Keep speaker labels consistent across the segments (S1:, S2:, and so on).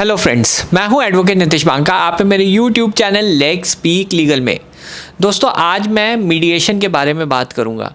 S1: Hello friends, मैं हूं advocate Nitish Banka. आप हैं मेरे YouTube channel let's speak legal में। दोस्तों, आज मैं मीडिएशन के बारे में बात करूंगा।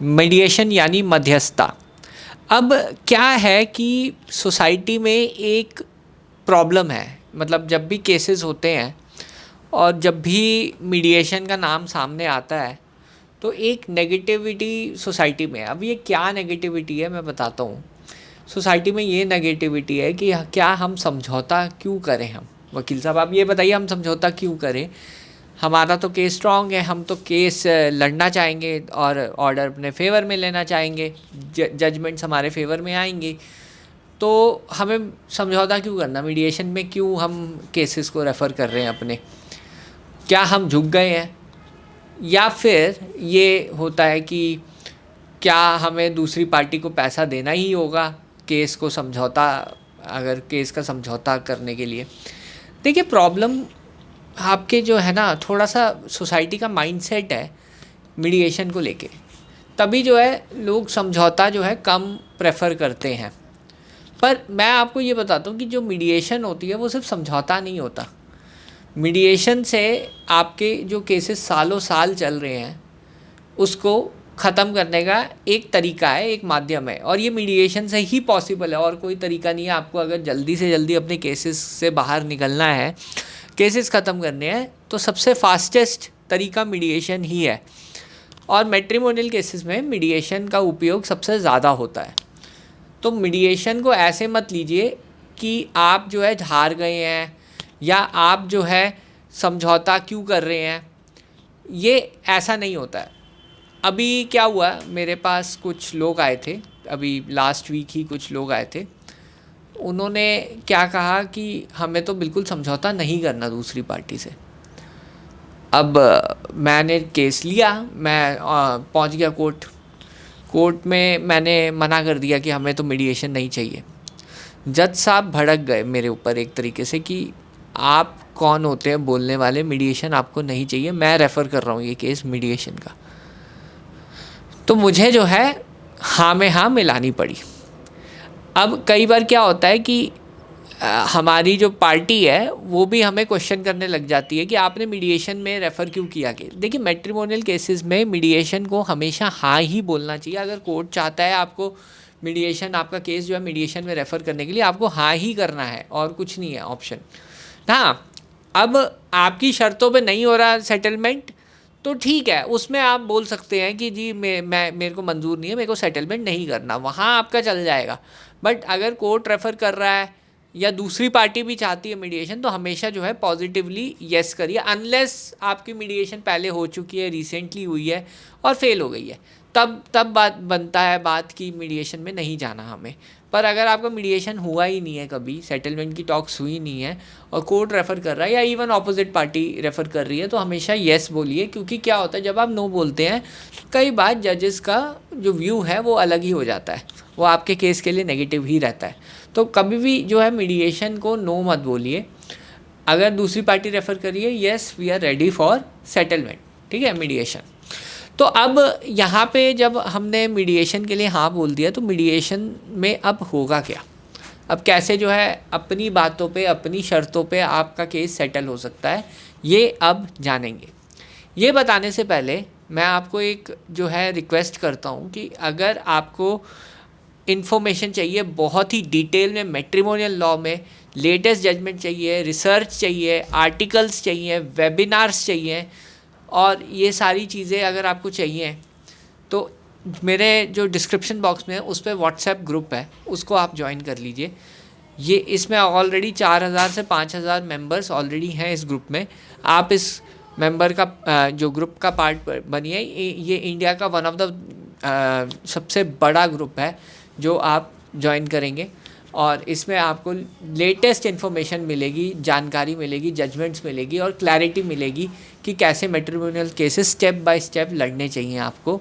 S1: मीडिएशन यानी मध्यस्थता। अब क्या है कि सोसाइटी में एक प्रॉब्लम है, मतलब जब भी केसेस होते हैं और जब भी मीडिएशन का नाम सामने आता है तो एक नेगेटिविटी सोसाइटी में है। अब ये क्या नेगेटिविटी है मैं बताता हूँ। सोसाइटी में ये नेगेटिविटी है कि क्या हम समझौता क्यों करें। हम वकील साहब, आप ये बताइए, हम समझौता क्यों करें? हमारा तो केस स्ट्रांग है, हम तो केस लड़ना चाहेंगे और ऑर्डर अपने फेवर में लेना चाहेंगे, जजमेंट्स हमारे फेवर में आएंगे, तो हमें समझौता क्यों करना? मीडिएशन में क्यों हम केसेस को रेफ़र कर रहे हैं अपने? क्या हम झुक गए हैं? या फिर ये होता है कि क्या हमें दूसरी पार्टी को पैसा देना ही होगा केस को समझौता, अगर केस का समझौता करने के लिए? देखिए, प्रॉब्लम आपके जो है ना, थोड़ा सा सोसाइटी का माइंडसेट है मीडिएशन को लेके। तभी जो है लोग समझौता जो है कम प्रेफर करते हैं। पर मैं आपको ये बताता हूँ कि जो मीडिएशन होती है वो सिर्फ समझौता नहीं होता। मीडिएशन से आपके जो केसेस सालों साल चल रहे हैं उसको ख़त्म करने का एक तरीका है, एक माध्यम है, और ये मीडिएशन से ही पॉसिबल है, और कोई तरीका नहीं है। आपको अगर जल्दी से जल्दी अपने केसेस से बाहर निकलना है, केसेस ख़त्म करने हैं, तो सबसे फास्टेस्ट तरीका मीडिएशन ही है। और मैट्रिमोनियल केसेस में मीडिएशन का उपयोग सबसे ज़्यादा होता है। तो मीडिएशन को ऐसे मत लीजिए कि आप जो है हार गए हैं या आप जो है समझौता क्यों कर रहे हैं। ये ऐसा नहीं होता है। अभी क्या हुआ, मेरे पास कुछ लोग आए थे, अभी लास्ट वीक ही कुछ लोग आए थे। उन्होंने क्या कहा कि हमें तो बिल्कुल समझौता नहीं करना दूसरी पार्टी से। अब मैंने केस लिया, मैं पहुंच गया कोर्ट में। मैंने मना कर दिया कि हमें तो मीडिएशन नहीं चाहिए। जज साहब भड़क गए मेरे ऊपर एक तरीके से कि आप कौन होते हैं बोलने वाले, मीडिएशन आपको नहीं चाहिए, मैं रेफ़र कर रहा हूँ ये केस मीडिएशन का। तो मुझे जो है हाँ में हाँ मिलानी पड़ी। अब कई बार क्या होता है कि हमारी जो पार्टी है वो भी हमें क्वेश्चन करने लग जाती है कि आपने मीडिएशन में रेफ़र क्यों किया। कि देखिए, मैट्रिमोनियल केसेस में मीडिएशन को हमेशा हाँ ही बोलना चाहिए। अगर कोर्ट चाहता है आपको मीडिएशन, आपका केस जो है मीडिएशन में रेफ़र करने के लिए, आपको हाँ ही करना है और कुछ नहीं है ऑप्शन। हाँ, अब आपकी शर्तों पे नहीं हो रहा सेटलमेंट तो ठीक है, उसमें आप बोल सकते हैं कि जी मैं मेरे को मंजूर नहीं है, मेरे को सेटलमेंट नहीं करना, वहाँ आपका चल जाएगा। बट अगर कोर्ट रेफ़र कर रहा है या दूसरी पार्टी भी चाहती है मीडिएशन, तो हमेशा जो है पॉजिटिवली येस करिए। अनलेस आपकी मीडिएशन पहले हो चुकी है, रिसेंटली हुई है और फेल हो गई है, तब बात बनता है बात की मीडिएशन में नहीं जाना हमें। पर अगर आपका मीडिएशन हुआ ही नहीं है, कभी सेटलमेंट की टॉक्स हुई नहीं है और कोर्ट रेफ़र कर रहा है या इवन ऑपोजिट पार्टी रेफ़र कर रही है, तो हमेशा येस बोलिए। क्योंकि क्या होता है, जब आप नो बोलते हैं तो कई बार जजेस का जो व्यू है वो अलग ही हो जाता है, वो आपके केस के लिए नेगेटिव ही रहता है। तो कभी भी जो है मीडिएशन को नो मत बोलिए। अगर दूसरी पार्टी रेफ़र करिए, yes we are ready for settlement, ठीक है, मीडिएशन। तो अब यहाँ पे जब हमने मीडिएशन के लिए हाँ बोल दिया, तो मीडिएशन में अब होगा क्या? अब कैसे जो है अपनी बातों पे, अपनी शर्तों पे आपका केस सेटल हो सकता है, ये अब जानेंगे। ये बताने से पहले मैं आपको एक जो है रिक्वेस्ट करता हूँ कि अगर आपको इन्फॉर्मेशन चाहिए बहुत ही डिटेल में मैट्रिमोनियल लॉ में, लेटेस्ट जजमेंट चाहिए, रिसर्च चाहिए, आर्टिकल्स चाहिए, वेबिनार्स चाहिए, और ये सारी चीज़ें अगर आपको चाहिए तो मेरे जो डिस्क्रिप्शन बॉक्स में है उस पर व्हाट्सएप ग्रुप है, उसको आप ज्वाइन कर लीजिए। ये इसमें ऑलरेडी 4000 से 5000 मेंबर्स ऑलरेडी हैं इस ग्रुप में। आप इस मेंबर का जो ग्रुप का पार्ट बनिए। ये इंडिया का वन ऑफ द सबसे बड़ा ग्रुप है जो आप ज्वाइन करेंगे, और इसमें आपको लेटेस्ट इन्फॉर्मेशन मिलेगी, जानकारी मिलेगी, जजमेंट्स मिलेगी और क्लैरिटी मिलेगी कि कैसे matrimonial cases step by step लड़ने चाहिए आपको।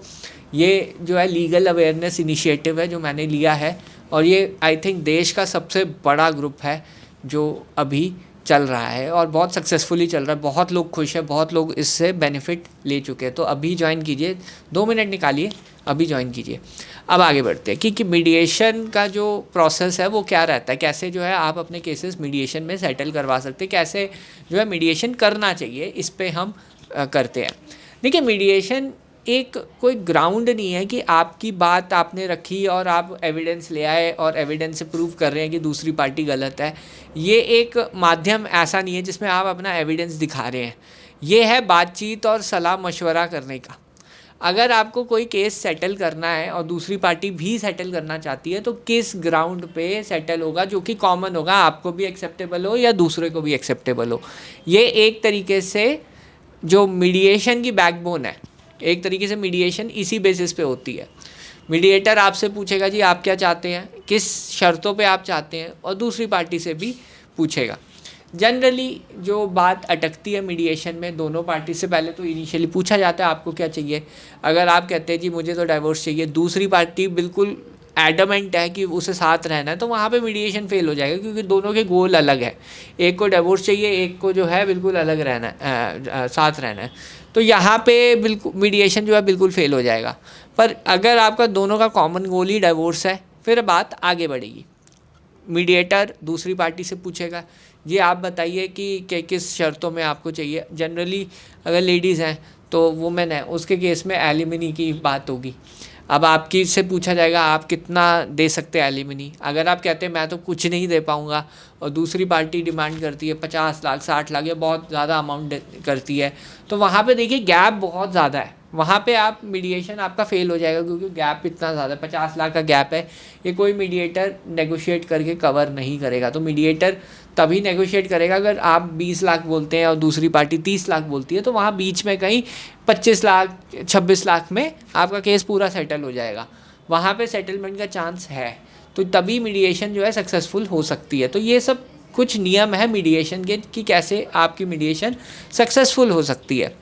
S1: ये जो है लीगल अवेयरनेस इनिशिएटिव है जो मैंने लिया है, और ये आई थिंक देश का सबसे बड़ा ग्रुप है जो अभी चल रहा है और बहुत सक्सेसफुली चल रहा है। बहुत लोग खुश हैं, बहुत लोग इससे बेनिफिट ले चुके हैं। तो अभी ज्वाइन कीजिए, 2 मिनट निकालिए, अभी ज्वाइन कीजिए। अब आगे बढ़ते हैं कि मीडिएशन का जो प्रोसेस है वो क्या रहता है, कैसे जो है आप अपने केसेस मीडिएशन में सेटल करवा सकते हैं, कैसे जो है मीडिएशन करना चाहिए, इस पे हम करते हैं। देखिए, मीडिएशन एक कोई ग्राउंड नहीं है कि आपकी बात आपने रखी और आप एविडेंस ले आए और एविडेंस से प्रूव कर रहे हैं कि दूसरी पार्टी गलत है। ये एक माध्यम ऐसा नहीं है जिसमें आप अपना एविडेंस दिखा रहे हैं। ये है बातचीत और सलाह मशवरा करने का। अगर आपको कोई केस सेटल करना है और दूसरी पार्टी भी सेटल करना चाहती है तो किस ग्राउंड पे सेटल होगा जो कि कॉमन होगा, आपको भी एक्सेप्टेबल हो या दूसरे को भी एक्सेप्टेबल हो। ये एक तरीके से जो मीडिएशन की बैकबोन है, एक तरीके से मीडिएशन इसी बेसिस पे होती है। मीडिएटर आपसे पूछेगा जी आप क्या चाहते हैं, किस शर्तों पे आप चाहते हैं, और दूसरी पार्टी से भी पूछेगा। जनरली जो बात अटकती है मीडिएशन में, दोनों पार्टी से पहले तो इनिशियली पूछा जाता है आपको क्या चाहिए। अगर आप कहते हैं जी मुझे तो डाइवोर्स चाहिए, दूसरी पार्टी बिल्कुल एडमेंट है कि उसे साथ रहना है, तो वहाँ पे मीडिएशन फेल हो जाएगा, क्योंकि दोनों के गोल अलग है। एक को डिवोर्स चाहिए, एक को जो है बिल्कुल अलग रहना है, साथ रहना है। तो यहाँ पे बिल्कुल मीडिएशन जो है बिल्कुल फेल हो जाएगा। पर अगर आपका दोनों का कॉमन गोल ही डिवोर्स है, फिर बात आगे बढ़ेगी। मीडिएटर दूसरी पार्टी से पूछेगा जी आप बताइए कि किस शर्तों में आपको चाहिए। जनरली अगर लेडीज़ हैं तो वुमेन है, उसके केस में एलिमनी की बात होगी। अब आपकी से पूछा जाएगा आप कितना दे सकते हैं एलिमनी। अगर आप कहते हैं मैं तो कुछ नहीं दे पाऊँगा और दूसरी पार्टी डिमांड करती है 50 लाख 60 लाख या बहुत ज़्यादा अमाउंट करती है, तो वहाँ पे देखिए गैप बहुत ज़्यादा है। वहाँ पे आप मीडिएशन आपका फेल हो जाएगा, क्योंकि गैप इतना ज़्यादा 50 लाख का गैप है, ये कोई मीडिएटर नेगोशिएट करके कवर नहीं करेगा। तो मीडिएटर तभी नेगोशिएट करेगा अगर आप 20 लाख बोलते हैं और दूसरी पार्टी 30 लाख बोलती है, तो वहाँ बीच में कहीं 25 लाख 26 लाख में आपका केस पूरा सेटल हो जाएगा। वहाँ पे सेटलमेंट का चांस है, तो तभी मीडिएशन जो है सक्सेसफुल हो सकती है। तो ये सब कुछ नियम है मीडिएशन के कि कैसे आपकी मीडिएशन सक्सेसफुल हो सकती है।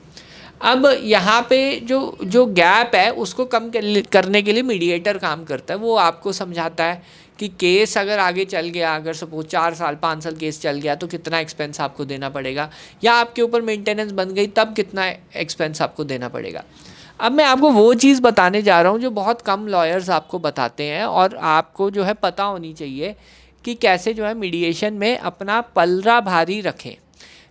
S1: अब यहाँ पे जो गैप है उसको कम करने के लिए मीडिएटर काम करता है। वो आपको समझाता है कि केस अगर आगे चल गया, अगर सपोज 4 साल 5 साल केस चल गया तो कितना एक्सपेंस आपको देना पड़ेगा, या आपके ऊपर मेंटेनेंस बन गई तब कितना एक्सपेंस आपको देना पड़ेगा। अब मैं आपको वो चीज़ बताने जा रहा हूँ जो बहुत कम लॉयर्स आपको बताते हैं, और आपको जो है पता होनी चाहिए कि कैसे जो है मीडिएशन में अपना पलड़ा भारी रखें।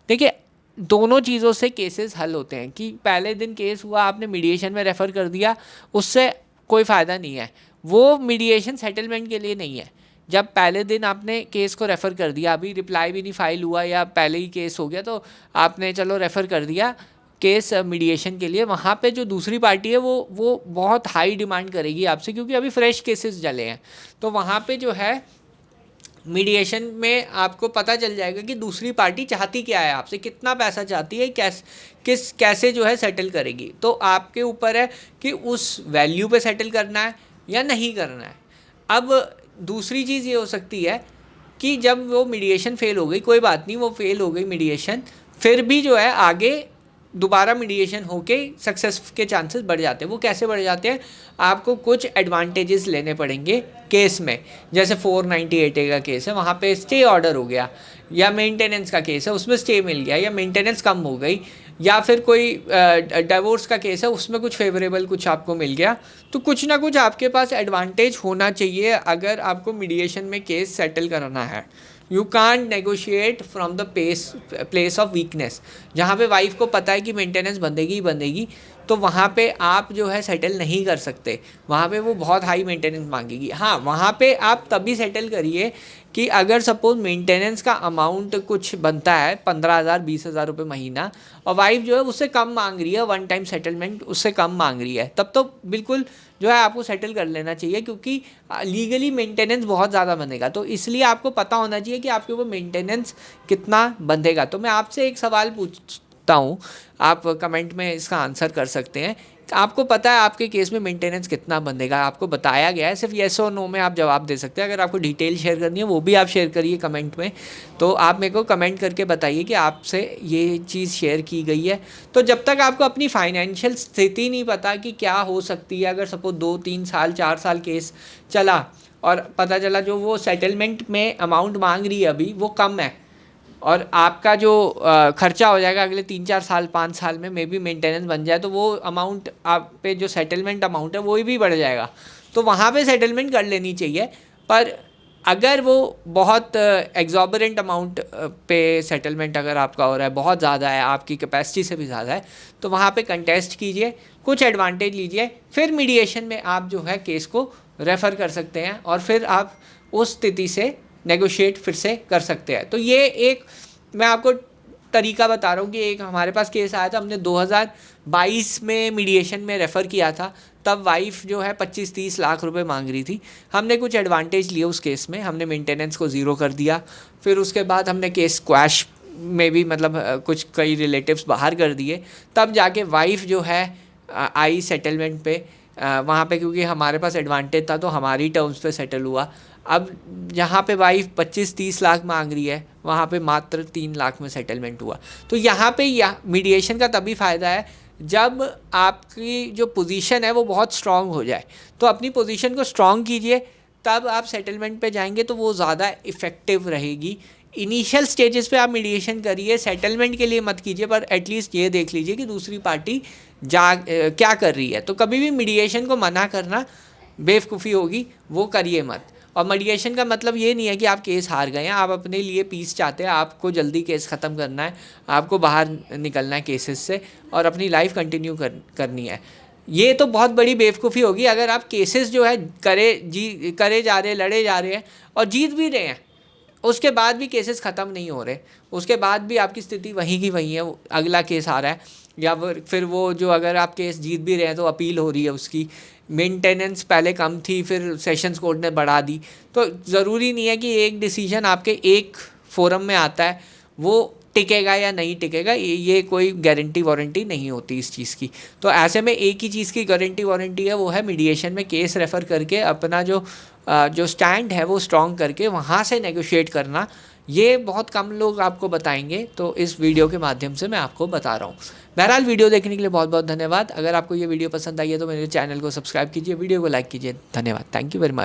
S1: देखिए, दोनों चीज़ों से केसेस हल होते हैं कि पहले दिन केस हुआ आपने मीडिएशन में रेफ़र कर दिया, उससे कोई फ़ायदा नहीं है। वो मीडिएशन सेटलमेंट के लिए नहीं है। जब पहले दिन आपने केस को रेफ़र कर दिया, अभी रिप्लाई भी नहीं फाइल हुआ या पहले ही केस हो गया, तो आपने चलो रेफ़र कर दिया केस मीडिएशन के लिए, वहाँ पे जो दूसरी पार्टी है वो बहुत हाई डिमांड करेगी आपसे, क्योंकि अभी फ्रेश केसेस जले हैं। तो वहाँ पे जो है मीडिएशन में आपको पता चल जाएगा कि दूसरी पार्टी चाहती क्या है आपसे, कितना पैसा चाहती है, कैसे जो है सेटल करेगी। तो आपके ऊपर है कि उस वैल्यू पे सेटल करना है या नहीं करना है। अब दूसरी चीज़ ये हो सकती है कि जब वो मीडिएशन फेल हो गई, कोई बात नहीं, वो फेल हो गई मीडिएशन, फिर भी जो है आगे दोबारा मीडिएशन होके सक्सेस के चांसेस बढ़ जाते हैं। वो कैसे बढ़ जाते हैं, आपको कुछ एडवांटेजेस लेने पड़ेंगे केस में। जैसे 498A का केस है, वहाँ पे स्टे ऑर्डर हो गया, या मेंटेनेंस का केस है उसमें स्टे मिल गया, या मेंटेनेंस कम हो गई, या फिर कोई डिवोर्स का केस है उसमें कुछ फेवरेबल कुछ आपको मिल गया। तो कुछ ना कुछ आपके पास एडवांटेज होना चाहिए अगर आपको मीडिएशन में केस सेटल करना है। You can't negotiate from the place of weakness. जहाँ पे वाइफ को पता है कि मेंटेनेंस बंधेगी ही बंधेगी, तो वहाँ पे आप जो है सेटल नहीं कर सकते। वहाँ पे वो बहुत हाई मेंटेनेंस मांगेगी। हाँ, वहाँ पे आप तभी सेटल करिए कि अगर सपोज मेंटेनेंस का अमाउंट कुछ बनता है 15,000 20,000 रुपये महीना, और वाइफ जो है उससे कम मांग रही है, वन टाइम सेटलमेंट उससे कम मांग रही है, तब तो बिल्कुल जो है आपको सेटल कर लेना चाहिए, क्योंकि लीगली मेंटेनेंस बहुत ज़्यादा बंधेगा। तो इसलिए आपको पता होना चाहिए कि आपके ऊपर मेंटेनेंस कितना बंधेगा। तो मैं आपसे एक सवाल पूछता हूँ, आप कमेंट में इसका आंसर कर सकते हैं। आपको पता है आपके केस में मेंटेनेंस कितना बंधेगा, आपको बताया गया है, सिर्फ येस और नो में आप जवाब दे सकते हैं। अगर आपको डिटेल शेयर करनी है वो भी आप शेयर करिए कमेंट में। तो आप मेरे को कमेंट करके बताइए कि आपसे ये चीज़ शेयर की गई है। तो जब तक आपको अपनी फाइनेंशियल स्थिति नहीं पता कि क्या हो सकती है, अगर सपोज 2-3 साल 4 साल केस चला और पता चला जो वो सेटलमेंट में अमाउंट मांग रही है अभी वो कम है, और आपका जो खर्चा हो जाएगा अगले 3-4 साल 5 साल में, मे बी मेंटेनेंस बन जाए तो वो अमाउंट आप पे जो सेटलमेंट अमाउंट है वो भी बढ़ जाएगा। तो वहाँ पे सेटलमेंट कर लेनी चाहिए। पर अगर वो बहुत एग्जॉर्बिटेंट अमाउंट पे सेटलमेंट अगर आपका हो रहा है, बहुत ज़्यादा है, आपकी कैपेसिटी से भी ज़्यादा है, तो वहाँ पे कंटेस्ट कीजिए, कुछ एडवांटेज लीजिए, फिर मीडिएशन में आप जो है केस को रेफ़र कर सकते हैं और फिर आप उस स्थिति से नेगोशिएट फिर से कर सकते हैं। तो ये एक मैं आपको तरीका बता रहा हूँ कि एक हमारे पास केस आया था, हमने 2022 में मीडिएशन में रेफ़र किया था। तब वाइफ जो है 25-30 लाख रुपए मांग रही थी। हमने कुछ एडवांटेज लिए उस केस में, हमने मेंटेनेंस को ज़ीरो कर दिया। फिर उसके बाद हमने केस स्क्वैश में भी मतलब कुछ कई रिलेटिव्स बाहर कर दिए। तब जाके वाइफ जो है आई सेटलमेंट पे वहाँ पे, क्योंकि हमारे पास एडवांटेज था तो हमारी टर्म्स पे सेटल हुआ। अब यहाँ पे वाइफ 25-30 लाख मांग रही है, वहाँ पे मात्र 3 लाख में सेटलमेंट हुआ। तो यहाँ पे मीडिएशन का तभी फ़ायदा है जब आपकी जो पोजीशन है वो बहुत स्ट्रांग हो जाए। तो अपनी पोजीशन को स्ट्रांग कीजिए, तब आप सेटलमेंट पे जाएंगे तो वो ज़्यादा इफ़ेक्टिव रहेगी। इनिशियल स्टेजेस पे आप मीडिएशन करिए, सेटलमेंट के लिए मत कीजिए, पर एटलीस्ट ये देख लीजिए कि दूसरी पार्टी क्या कर रही है। तो कभी भी मीडिएशन को मना करना बेवकूफ़ी होगी, वो करिए मत। और मीडिएशन का मतलब ये नहीं है कि आप केस हार गए हैं, आप अपने लिए पीस चाहते हैं, आपको जल्दी केस ख़त्म करना है, आपको बाहर निकलना है केसेस से और अपनी लाइफ कंटिन्यू करनी है। ये तो बहुत बड़ी बेवकूफ़ी होगी अगर आप केसेस जो है करे जा रहे हैं, लड़े जा रहे हैं और जीत भी रहे हैं, उसके बाद भी केसेस ख़त्म नहीं हो रहे, उसके बाद भी आपकी स्थिति वहीं की वहीं है, अगला केस आ रहा है, या फिर वो जो अगर आप केस जीत भी रहे हैं तो अपील हो रही है उसकी, मेंटेनेंस पहले कम थी फिर सेशंस कोर्ट ने बढ़ा दी। तो ज़रूरी नहीं है कि एक डिसीजन आपके एक फोरम में आता है वो टिकेगा या नहीं टिकेगा, ये कोई गारंटी वारंटी नहीं होती इस चीज़ की। तो ऐसे में एक ही चीज़ की गारंटी वारंटी है, वो है मीडिएशन में केस रेफ़र करके अपना जो स्टैंड है वो स्ट्रॉन्ग करके वहाँ से नेगोशिएट करना। ये बहुत कम लोग आपको बताएंगे, तो इस वीडियो के माध्यम से मैं आपको बता रहा हूँ। बहरहाल वीडियो देखने के लिए बहुत बहुत धन्यवाद। अगर आपको ये वीडियो पसंद आई है तो मेरे चैनल को सब्सक्राइब कीजिए, वीडियो को लाइक कीजिए। धन्यवाद, थैंक यू वेरी मच।